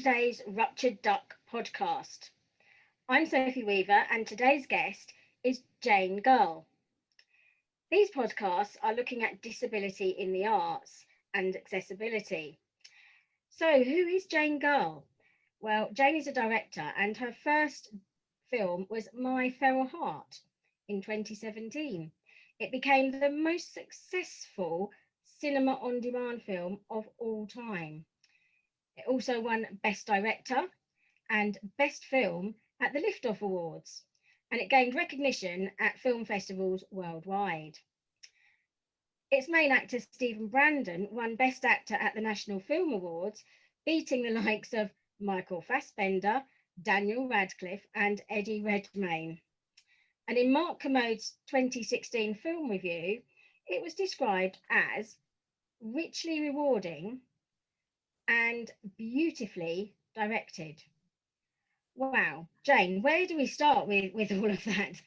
today's Ruptured Duck Podcast. I'm Sophie Weaver, and today's guest is Jane Gull. These podcasts are looking at disability in the arts and accessibility. So, who is Jane Gull? Well, Jane is a director, and her first film was My Feral Heart in 2017. It became the most successful cinema on demand film of all time. It also won Best Director and Best Film at the Liftoff Awards, and it gained recognition at film festivals worldwide. Its main actor, Stephen Brandon, won Best Actor at the National Film Awards, beating the likes of Michael Fassbender, Daniel Radcliffe, and Eddie Redmayne. And in Mark Kermode's 2016 film review, it was described as richly rewarding and beautifully directed. Wow, Jane, where do we start with all of that?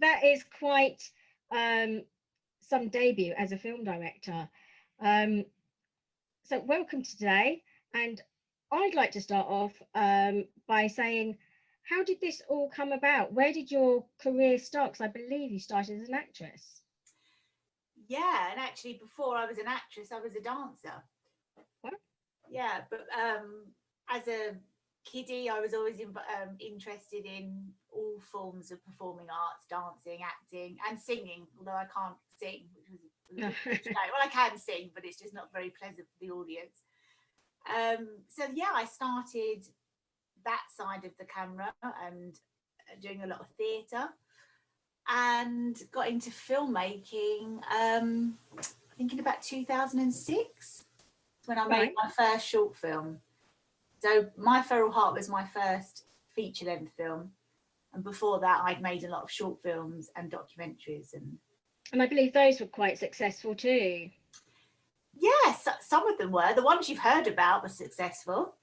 that is quite some debut as a film director. So welcome to today, and I'd like to start off by saying, how did this all come about? Where did your career start? Because I believe you started as an actress. Yeah, and actually before I was an actress, I was a dancer. What? Yeah, but as a kiddie, I was always interested in all forms of performing arts, dancing, acting, and singing, although I can't sing, which was well, I can sing, but it's just not very pleasant for the audience. So yeah, I started that side of the camera and doing a lot of theatre, and got into filmmaking I think in about 2006 when I made my first short film. So My Feral Heart was my first feature-length film, and before that I'd made a lot of short films and documentaries, and I believe those were quite successful too. Yes, some of them were. The ones you've heard about were successful.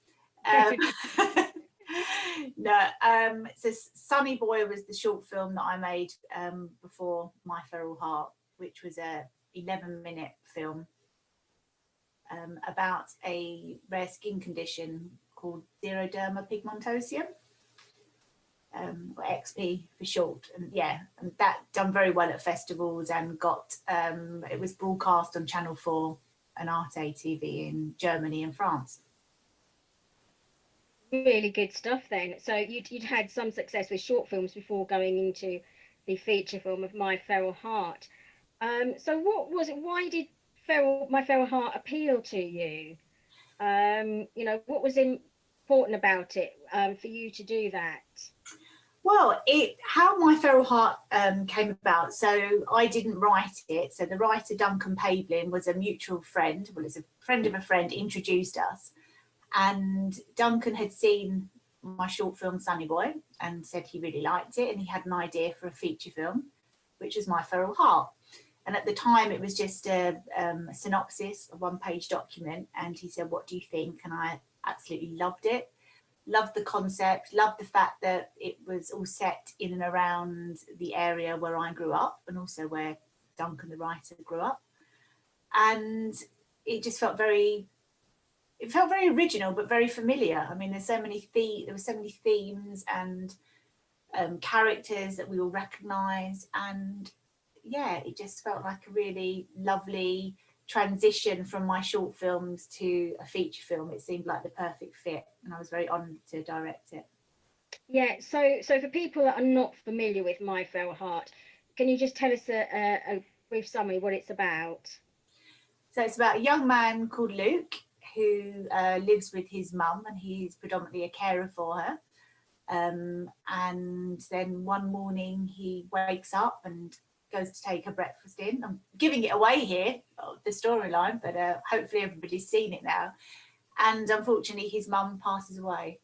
So Sunny Boy was the short film that I made before My Feral Heart, which was a 11-minute film about a rare skin condition called xeroderma pigmentosum, or XP for short. And that done very well at festivals and got it was broadcast on Channel 4 and Arte TV in Germany and France. Really good stuff then. So you'd had some success with short films before going into the feature film of My Feral Heart. So what was it? Why did My Feral Heart appeal to you? What was important about it for you to do that? Well, how My Feral Heart came about. So I didn't write it. So the writer Duncan Pablin was a mutual friend. Well, it's a friend of a friend introduced us. And Duncan had seen my short film Sunny Boy and said he really liked it, and he had an idea for a feature film, which was My Feral Heart. And at the time it was just a synopsis, a one-page document, and he said, what do you think? And I absolutely loved it, loved the concept, loved the fact that it was all set in and around the area where I grew up and also where Duncan the writer grew up. And it just felt very original, but very familiar. I mean, there were so many themes and characters that we all recognise, and it just felt like a really lovely transition from my short films to a feature film. It seemed like the perfect fit, and I was very honoured to direct it. Yeah, so for people that are not familiar with My Feral Heart, can you just tell us a brief summary what it's about? So it's about a young man called Luke who lives with his mum, and he's predominantly a carer for her. And then one morning he wakes up and goes to take her breakfast in. I'm giving it away here, the storyline, but hopefully everybody's seen it now. And unfortunately his mum passes away.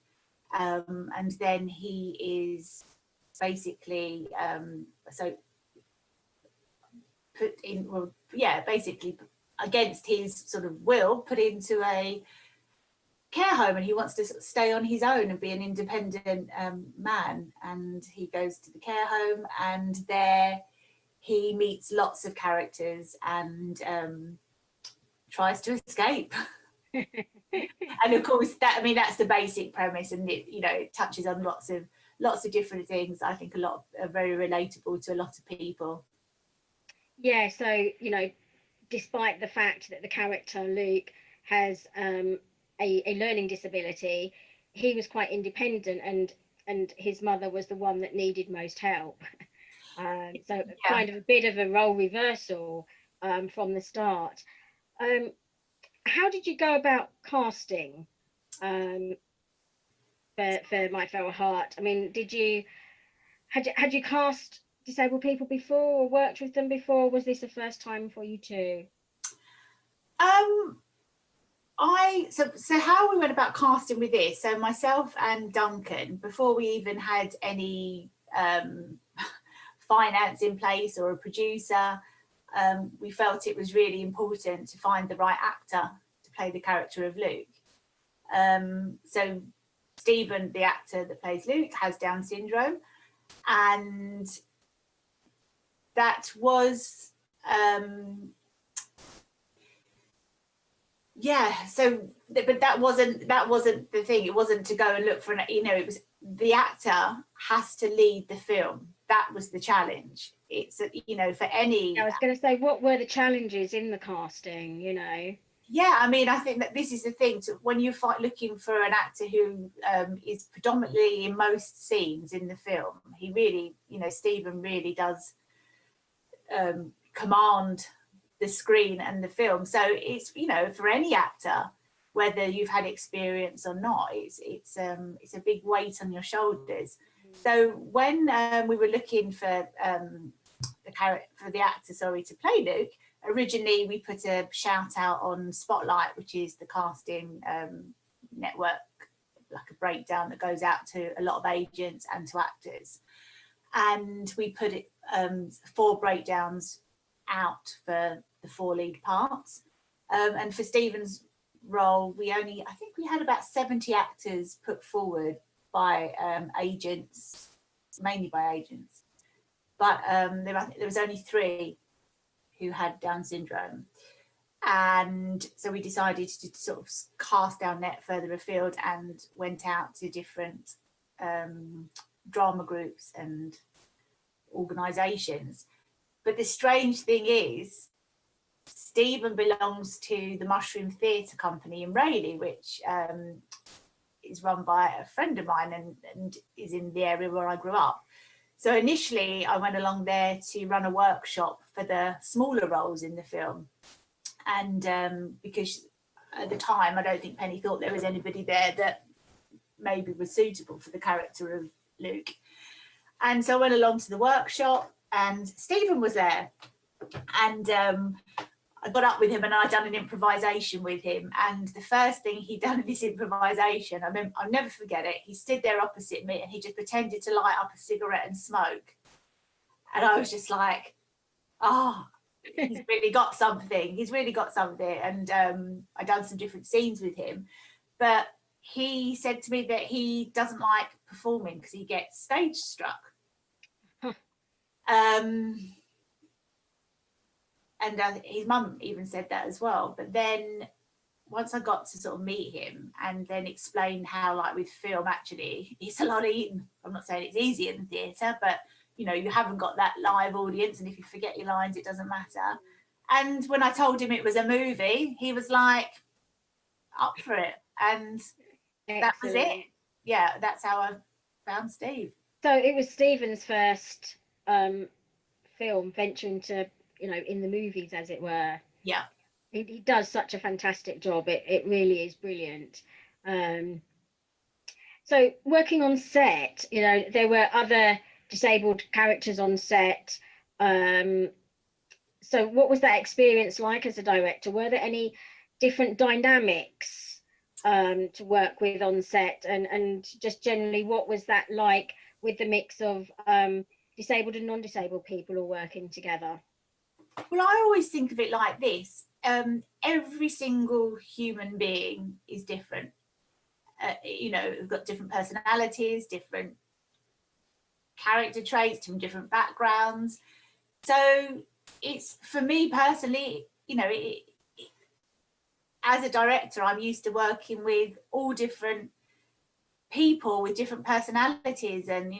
And then he is basically basically against his sort of will, put into a care home, and he wants to stay on his own and be an independent man. And he goes to the care home, and there he meets lots of characters and tries to escape. And of course that's the basic premise, and it touches on lots of different things. I think are very relatable to a lot of people. Yeah, so despite the fact that the character Luke has a learning disability, he was quite independent, and his mother was the one that needed most help. So kind of a bit of a role reversal from the start. How did you go about casting for My Feral Heart? I mean, had you cast disabled people before or worked with them before? Or was this the first time for you too? So how we went about casting with this, so myself and Duncan, before we even had any finance in place or a producer, we felt it was really important to find the right actor to play the character of Luke. So Stephen, the actor that plays Luke, has Down syndrome, and that was but that wasn't the thing. It wasn't to go and look for it was the actor has to lead the film. That was the challenge. It's for any. I was going to say, what were the challenges in the casting? Yeah, I mean, I think that this is the thing. When you're looking for an actor who is predominantly in most scenes in the film, he really, Stephen really does command the screen and the film. So it's, for any actor, whether you've had experience or not, it's a big weight on your shoulders. So when we were looking for the actor, to play Luke, originally we put a shout out on Spotlight, which is the casting network, like a breakdown that goes out to a lot of agents and to actors. And we put it 4 breakdowns out for the 4 lead parts. And for Stephen's role, I think we had about 70 actors put forward by agents, mainly by agents. But there was only 3 who had Down syndrome. And so we decided to sort of cast our net further afield and went out to different drama groups and organisations. But the strange thing is, Stephen belongs to the Mushroom Theatre Company in Rayleigh, which is run by a friend of mine and is in the area where I grew up. So initially I went along there to run a workshop for the smaller roles in the film. And because at the time, I don't think Penny thought there was anybody there that maybe was suitable for the character of Luke. And so I went along to the workshop and Stephen was there. And I got up with him and I'd done an improvisation with him. And the first thing he'd done in this improvisation, I'll never forget it. He stood there opposite me and he just pretended to light up a cigarette and smoke. And I was just like, he's really got something. He's really got something. And I'd done some different scenes with him. But he said to me that he doesn't like performing because he gets stage struck. And his mum even said that as well. But then once I got to sort of meet him and then explain how, like with film, actually, it's a lot of eating. I'm not saying it's easy in the theatre, but, you haven't got that live audience. And if you forget your lines, it doesn't matter. And when I told him it was a movie, he was like, up for it. And excellent. That was it. Yeah, that's how I found Steve. So it was Stephen's first film venture into, in the movies, as it were. Yeah. He does such a fantastic job. It really is brilliant. So working on set, there were other disabled characters on set. So what was that experience like as a director? Were there any different dynamics to work with on set? And just generally, what was that like with the mix of disabled and non-disabled people all working together? Well, I always think of it like this. Every single human being is different. We've got different personalities, different character traits, from different backgrounds. So it's, for me personally, as a director, I'm used to working with all different people with different personalities, and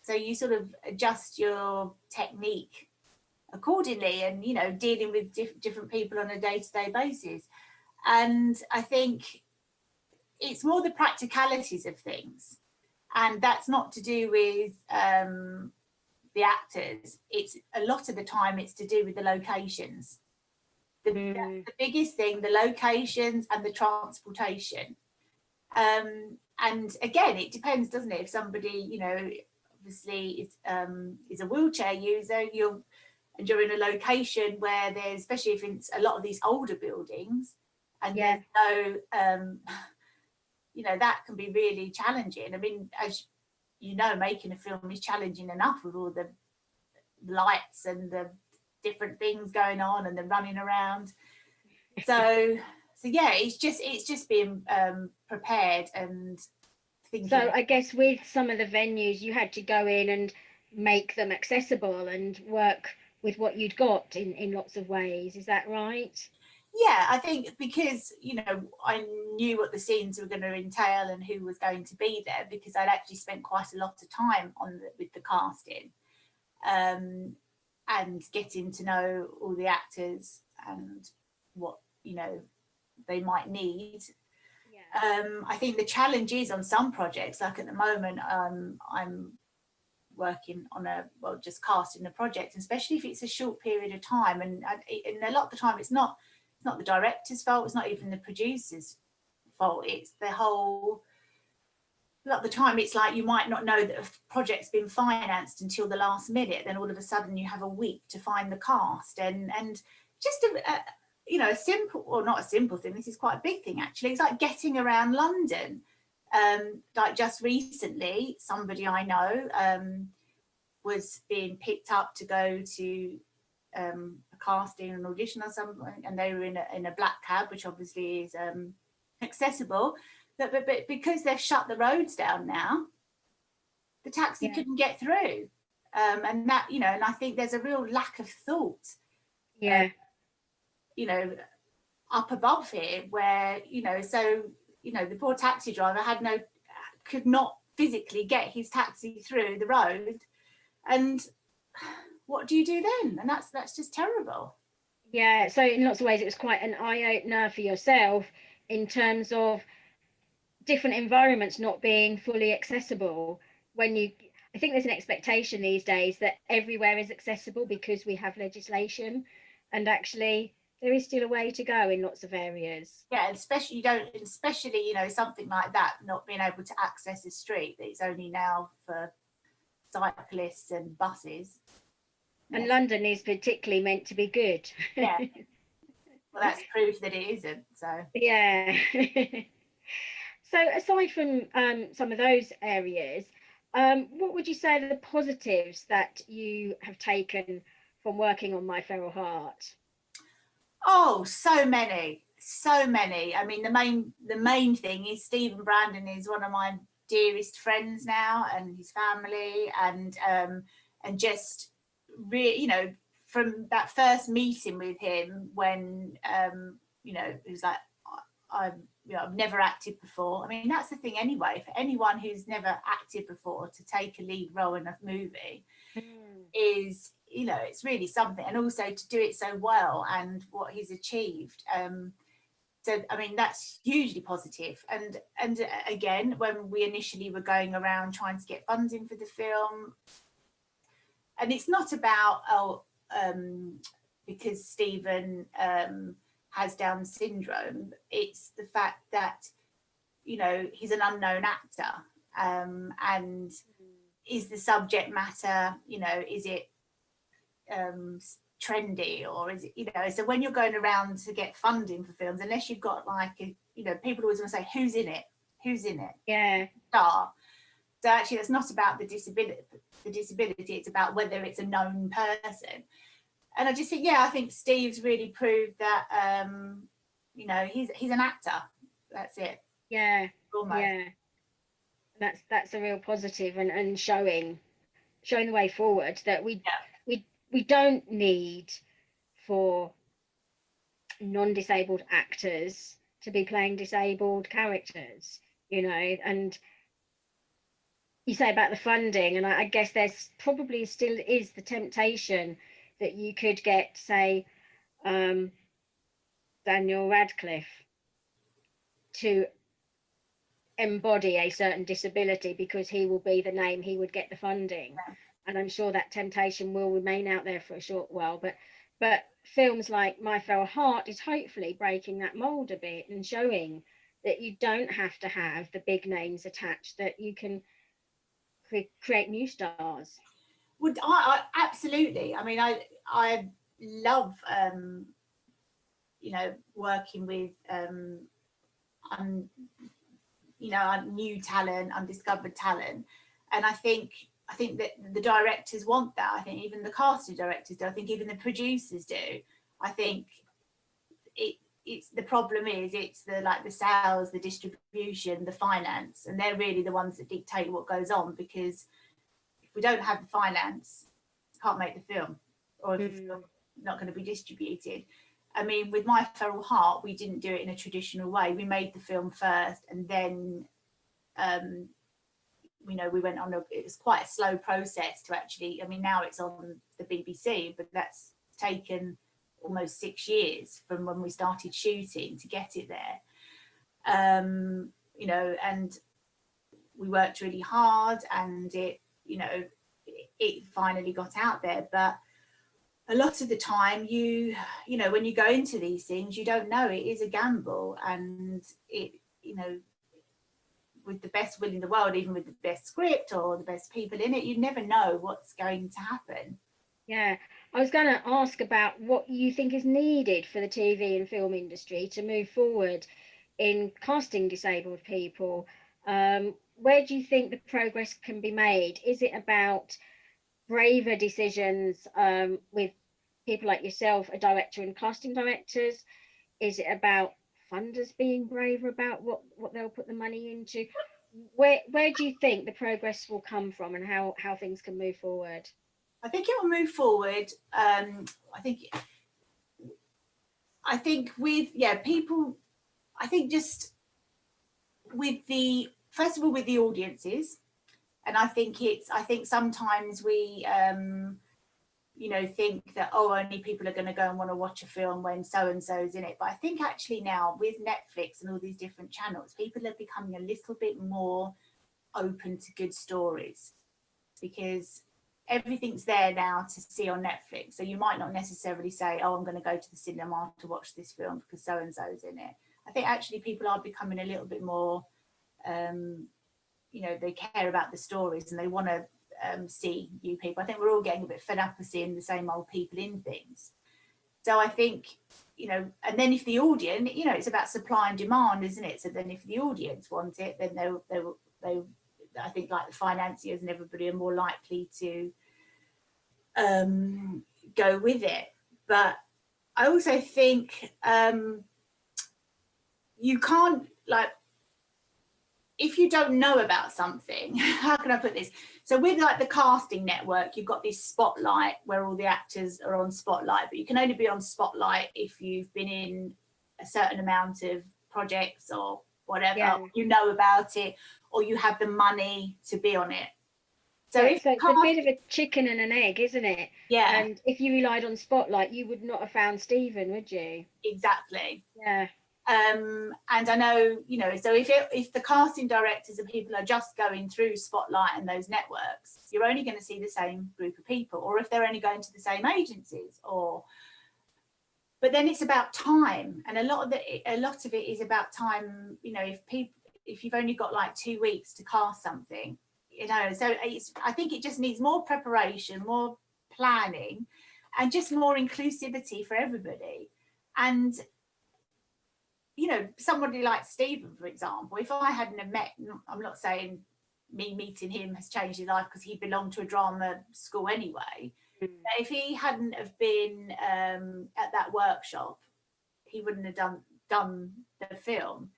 so you sort of adjust your technique accordingly, and dealing with different people on a day-to-day basis. And I think it's more the practicalities of things, and that's not to do with the actors. It's a lot of the time it's to do with the locations. The biggest thing, the locations and the transportation. And again, it depends, doesn't it? If somebody, obviously is a wheelchair user, you're in a location where there's, especially if it's a lot of these older buildings, and there's no, that can be really challenging. I mean, as making a film is challenging enough with all the lights and the different things going on and the running around. So yeah, it's just being prepared and thinking. So I guess with some of the venues, you had to go in and make them accessible and work with what you'd got in lots of ways. Is that right? Yeah, I think because, I knew what the scenes were going to entail and who was going to be there, because I'd actually spent quite a lot of time with the casting, and getting to know all the actors and what, they might need. Yeah. I think the challenge is on some projects, like at the moment, I'm working on just casting a project, especially if it's a short period of time, and a lot of the time it's not the director's fault, it's not even the producer's fault, it's the whole, a lot of the time it's like you might not know that a project's been financed until the last minute, then all of a sudden you have a week to find the cast, and just a simple, or not a simple thing, this is quite a big thing actually, it's like getting around London. Like just recently, somebody I know was being picked up to go to a casting, an audition or something, and they were in a black cab, which obviously is accessible, but because they've shut the roads down now, the taxi couldn't get through, and that, and I think there's a real lack of thought, up above here, where so the poor taxi driver could not physically get his taxi through the road, and what do you do then? And that's just terrible. Yeah, so in lots of ways it was quite an eye-opener for yourself in terms of different environments not being fully accessible. I think there's an expectation these days that everywhere is accessible because we have legislation, and actually there is still a way to go in lots of areas. Yeah, especially something like that, not being able to access a street, that it's only now for cyclists and buses. And London is particularly meant to be good. Yeah. Well, that's proof that it isn't. So yeah. So aside from some of those areas, what would you say are the positives that you have taken from working on My Feral Heart? Oh, so many. I mean, the main thing is Stephen Brandon is one of my dearest friends now, and his family, and just really, from that first meeting with him when it was like, I've never acted before. I mean, that's the thing anyway, for anyone who's never acted before, to take a lead role in a movie is, it's really something, and also to do it so well and what he's achieved. So I mean, that's hugely positive. And again, when we initially were going around trying to get funding for the film, and it's not about because Stephen has Down syndrome, it's the fact that he's an unknown actor, and is the subject matter, is it trendy, or is it, so when you're going around to get funding for films, unless you've got like people always want to say who's in it, yeah, star. So actually that's not about the disability, it's about whether it's a known person. And I just think, I think Steve's really proved that he's an actor, that's it. Yeah. Almost. Yeah, that's a real positive, and showing the way forward, that we don't need for non-disabled actors to be playing disabled characters, and you say about the funding, and I guess there's probably still is the temptation that you could get, say, Daniel Radcliffe to embody a certain disability because he will be the name, he would get the funding. And I'm sure that temptation will remain out there for a short while, but films like My Feral Heart is hopefully breaking that mold a bit and showing that you don't have to have the big names attached, that you can create new stars. Would I absolutely. I mean, I love working with new talent, undiscovered talent, and I think that the directors want that. I think even the casting directors do. I think even the producers do. I think it's the problem is it's the sales, the distribution, the finance, and they're really the ones that dictate what goes on, because if we don't have the finance, can't make the film, or if it's not going to be distributed. I mean, with My Feral Heart, we didn't do it in a traditional way. We made the film first, and then we went on it was quite a slow process to actually, I mean, now it's on the BBC, but that's taken almost 6 years from when we started shooting to get it there. And we worked really hard, and it finally got out there. But a lot of the time, when you go into these things, you don't know. It is a gamble, and with the best will in the world, even with the best script or the best people in it, you never know what's going to happen. Yeah, I was going to ask about what you think is needed for the TV and film industry to move forward in casting disabled people. Where do you think the progress can be made? Is it about braver decisions with people like yourself, a director and casting directors? Is it about funders being braver about what they'll put the money into? Where do you think the progress will come from, and how things can move forward? I think it will move forward. I think with people. I think just with first of all with the audiences, and I think sometimes we think that only people are going to go and want to watch a film when so and so's in it. But I think actually now with Netflix and all these different channels, people are becoming a little bit more open to good stories, because everything's there now to see on Netflix. So you might not necessarily say, I'm going to go to the cinema to watch this film because so and so's in it. I think actually people are becoming a little bit more they care about the stories, and they want to see new people. I think we're all getting a bit fed up of seeing the same old people in things. So I think, and then if the audience, it's about supply and demand, isn't it? So then if the audience want it, then they I think like the financiers and everybody are more likely to go with it. But I also think you can't, if you don't know about something, how can I put this? So with the casting network, you've got this spotlight where all the actors are on spotlight, but you can only be on spotlight if you've been in a certain amount of projects or whatever, you know about it, or you have the money to be on it. So it's a bit of a chicken and an egg, isn't it? Yeah. And if you relied on spotlight, you would not have found Stephen, would you? Exactly. Yeah. And I know, so if the casting directors and people are just going through Spotlight and those networks, you're only going to see the same group of people, or if they're only going to the same agencies, but then it's about time, and a lot of it is about time. If you've only got 2 weeks to cast something, so I think it just needs more preparation, more planning, and just more inclusivity for everybody. And somebody like Stephen, for example, if I hadn't have met, I'm not saying me meeting him has changed his life because he belonged to a drama school anyway. But if he hadn't have been at that workshop, he wouldn't have done the film.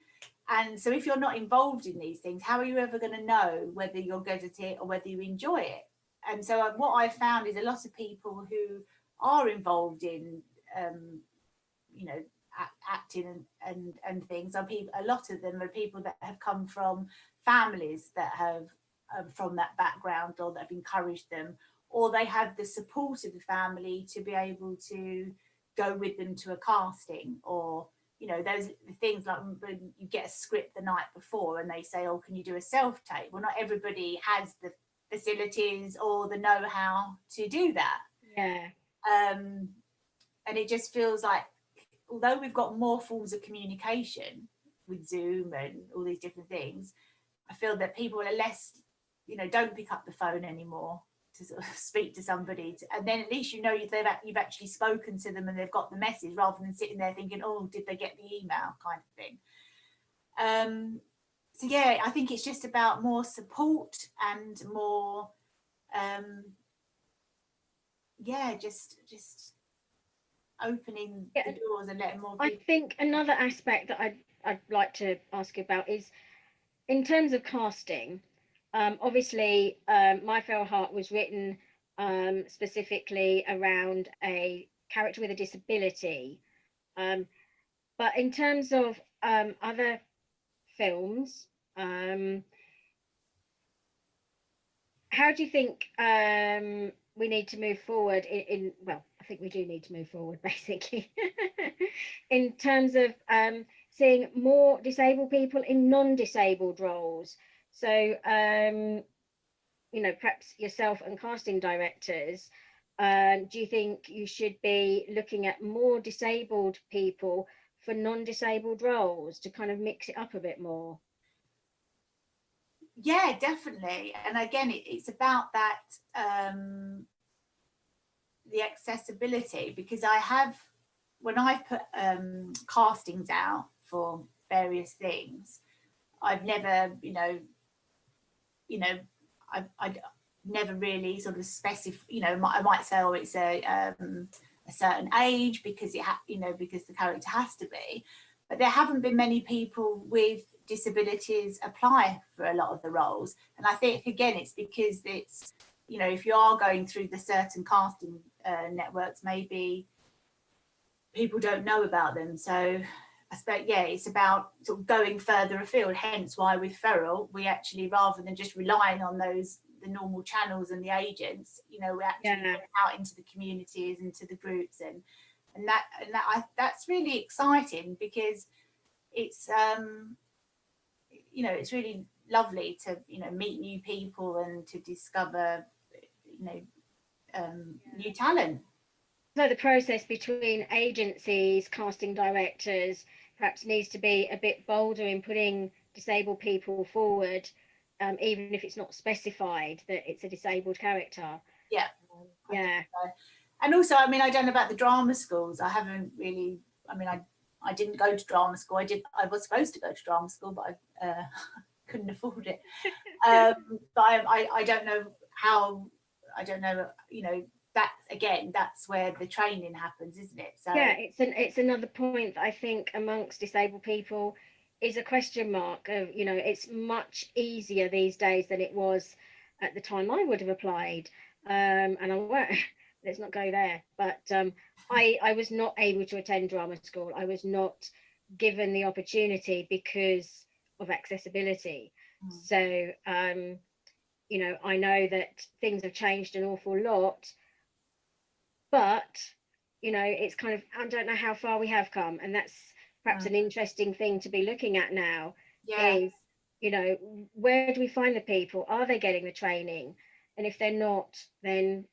And so if you're not involved in these things, how are you ever going to know whether you're good at it or whether you enjoy it? And so what I've found is a lot of people who are involved in, acting and things are people. A lot of them are people that have come from families that have from that background, or that have encouraged them, or they have the support of the family to be able to go with them to a casting, or those things like when you get a script the night before and they say, oh, can you do a self-tape? Well, not everybody has the facilities or the know-how to do that. Yeah. And it just feels like, although we've got more forms of communication with Zoom and all these different things, I feel that people are less, don't pick up the phone anymore to sort of speak to somebody, and then at least you've actually spoken to them and they've got the message, rather than sitting there thinking, oh, did they get the email, kind of thing. So yeah, I think it's just about more support and more just opening the doors and letting more people. I think another aspect that I'd like to ask you about is in terms of casting. Obviously, My Feral Heart was written specifically around a character with a disability. But in terms of other films, how do you think we need to move forward well, I think we do need to move forward, basically, in terms of seeing more disabled people in non-disabled roles? So, perhaps yourself and casting directors, do you think you should be looking at more disabled people for non-disabled roles to kind of mix it up a bit more? Yeah, definitely. And again, it's about that, the accessibility, because when I've put castings out for various things, I've never, I never really sort of specify, I might say, oh, it's a certain age because because the character has to be, but there haven't been many people with disabilities apply for a lot of the roles. And I think, again, it's because it's, if you are going through the certain casting networks, maybe people don't know about them. So I suppose, yeah, it's about sort of going further afield, hence why with Feral, we actually, rather than just relying on the normal channels and the agents, we actually went out into the communities and to the groups, and that's really exciting, because it's it's really lovely to meet new people and to discover new talent. So the process between agencies, casting directors, perhaps needs to be a bit bolder in putting disabled people forward, even if it's not specified that it's a disabled character. Yeah. Yeah. So. And also, I don't know about the drama schools. I haven't really, I didn't go to drama school. I was supposed to go to drama school, but I couldn't afford it. But I don't know how, that, again, that's where the training happens, isn't it? So yeah, it's another point that I think amongst disabled people is a question mark of, it's much easier these days than it was at the time I would have applied. And I won't, let's not go there. But I was not able to attend drama school. I was not given the opportunity because of accessibility. So, I know that things have changed an awful lot, but, it's kind of, I don't know how far we have come. And that's perhaps an interesting thing to be looking at now. Yeah. Is, where do we find the people? Are they getting the training? And if they're not, then,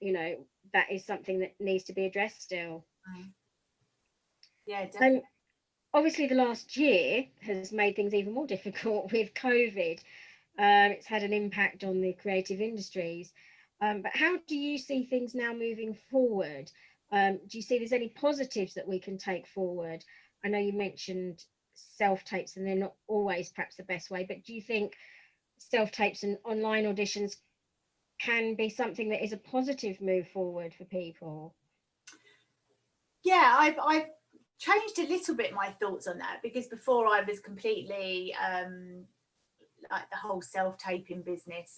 that is something that needs to be addressed still. Yeah, definitely. Obviously, the last year has made things even more difficult with COVID. It's had an impact on the creative industries. But how do you see things now moving forward? Do you see there's any positives that we can take forward? I know you mentioned self-tapes, and they're not always perhaps the best way, but do you think self-tapes and online auditions can be something that is a positive move forward for people? Yeah, I've changed a little bit my thoughts on that, because before I was completely like the whole self-taping business.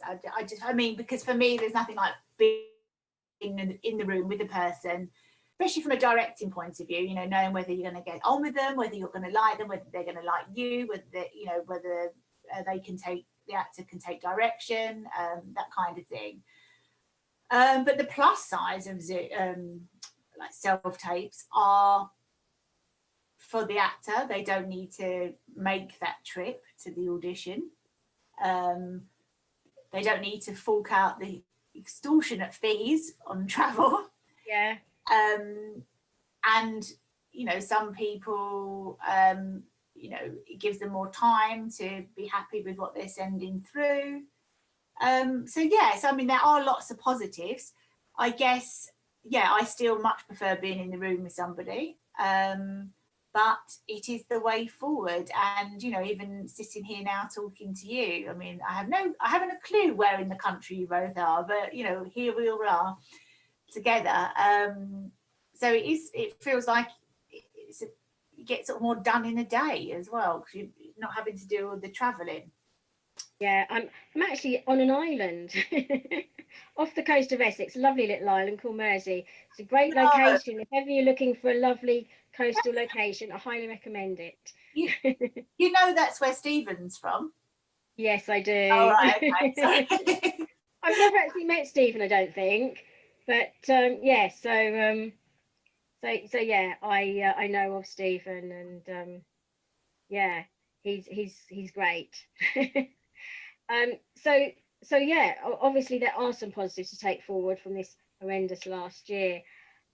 Because for me, there's nothing like being in the room with a person, especially from a directing point of view, you know, knowing whether you're going to get on with them, whether you're going to like them, whether they're going to like you, whether you know, whether the actor can take direction, that kind of thing. But the plus sides of like self-tapes are for the actor. They don't need to make that trip to the audition. They don't need to fork out the extortionate fees on travel. Yeah. And you know, some people, you know, it gives them more time to be happy with what they're sending through. So yes, I mean, there are lots of positives. I guess, yeah, I still much prefer being in the room with somebody. But it is the way forward. And, you know, even sitting here now talking to you, I mean, I haven't a clue where in the country you both are, but, you know, here we all are together. So it feels like you get sort of more done in a day as well, because you're not having to do all the travelling. Yeah, I'm actually on an island off the coast of Essex, a lovely little island called Mersey. It's a great location. If ever you're looking for a lovely coastal location, I highly recommend it. You know that's where Stephen's from? Yes, I do. Oh, right, okay. Sorry. I've never actually met Stephen, I don't think, but yeah. So yeah, I know of Stephen, and yeah, he's great. So yeah, obviously there are some positives to take forward from this horrendous last year.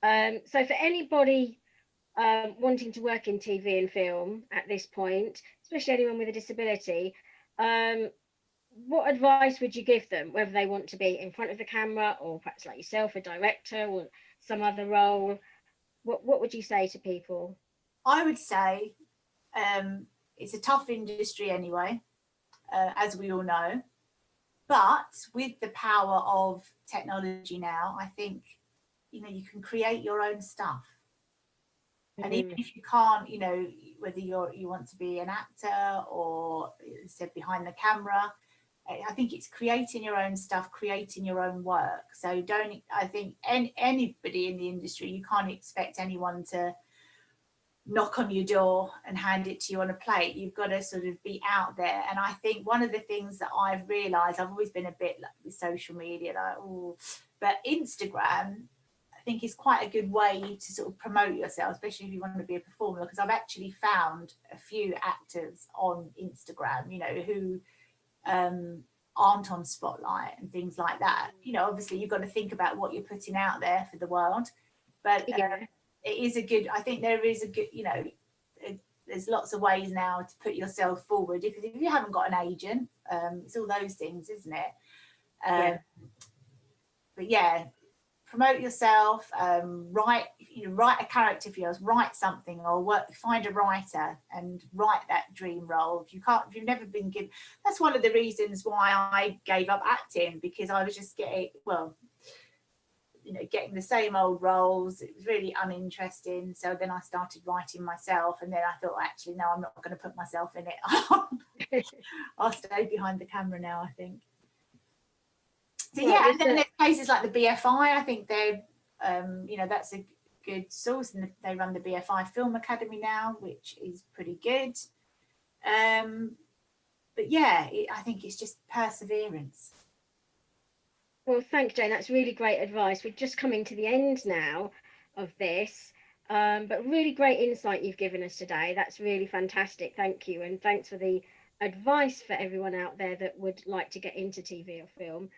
So for anybody wanting to work in TV and film at this point, especially anyone with a disability, what advice would you give them, whether they want to be in front of the camera or perhaps like yourself, a director or some other role? What would you say to people? I would say it's a tough industry anyway, as we all know. But with the power of technology now, I think, you know, you can create your own stuff. And even if you can't, you know, whether you want to be an actor or said behind the camera, I think it's creating your own stuff, creating your own work. So I think anybody in the industry, you can't expect anyone to knock on your door and hand it to you on a plate. You've got to sort of be out there. And I think one of the things that I've realised, I've always been a bit like with social media, like, oh, but Instagram, I think is quite a good way to sort of promote yourself, especially if you want to be a performer, because I've actually found a few actors on Instagram, you know, who aren't on Spotlight and things like that. You know, obviously you've got to think about what you're putting out there for the world, but it is a good, I think there is a good, you know, there's lots of ways now to put yourself forward. If you haven't got an agent, it's all those things, isn't it? But yeah, promote yourself, write a character for yours, write something, or find a writer and write that dream role. If you've never been given, that's one of the reasons why I gave up acting, because I was just getting the same old roles. It was really uninteresting. So then I started writing myself, and then I thought, actually, no, I'm not going to put myself in it. I'll stay behind the camera now, I think. So yeah, and then there's places like the BFI. I think they're, that's a good source, and they run the BFI Film Academy now, which is pretty good. But yeah, I think it's just perseverance. Well, thanks, Jane. That's really great advice. We're just coming to the end now of this, but really great insight you've given us today. That's really fantastic. Thank you, and thanks for the advice for everyone out there that would like to get into TV or film.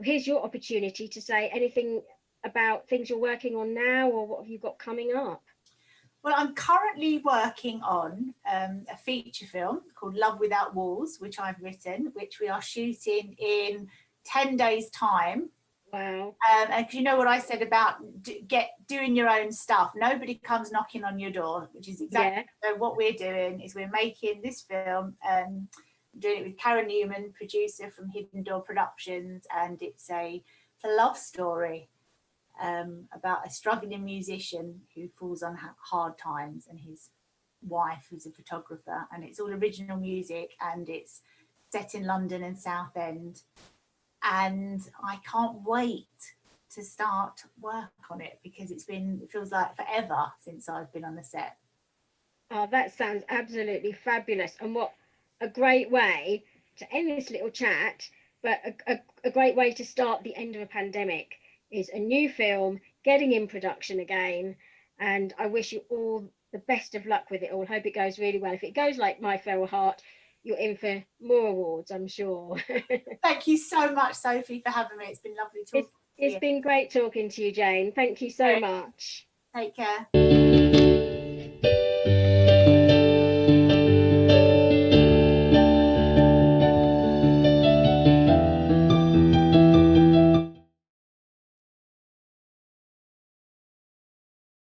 Here's your opportunity to say anything about things you're working on now, or what have you got coming up? Well, I'm currently working on a feature film called Love Without Walls, which I've written, which we are shooting in 10 days' time. Wow. And you know what I said about doing your own stuff. Nobody comes knocking on your door, which is exactly so what we're doing is we're making this film. Doing it with Karen Newman, producer from Hidden Door Productions, and it's a love story about a struggling musician who falls on hard times, and his wife, who's a photographer, and it's all original music, and it's set in London and Southend, and I can't wait to start work on it, because it feels like forever since I've been on the set. Oh, that sounds absolutely fabulous. And what a great way to end this little chat, but a great way to start the end of a pandemic is a new film getting in production again. And I wish you all the best of luck with it all. Hope it goes really well. If it goes like My Feral Heart, you're in for more awards, I'm sure. Thank you so much, Sophie, for having me. It's been lovely talking to you. It's been great talking to you, Jane. Thank you so much. Take care.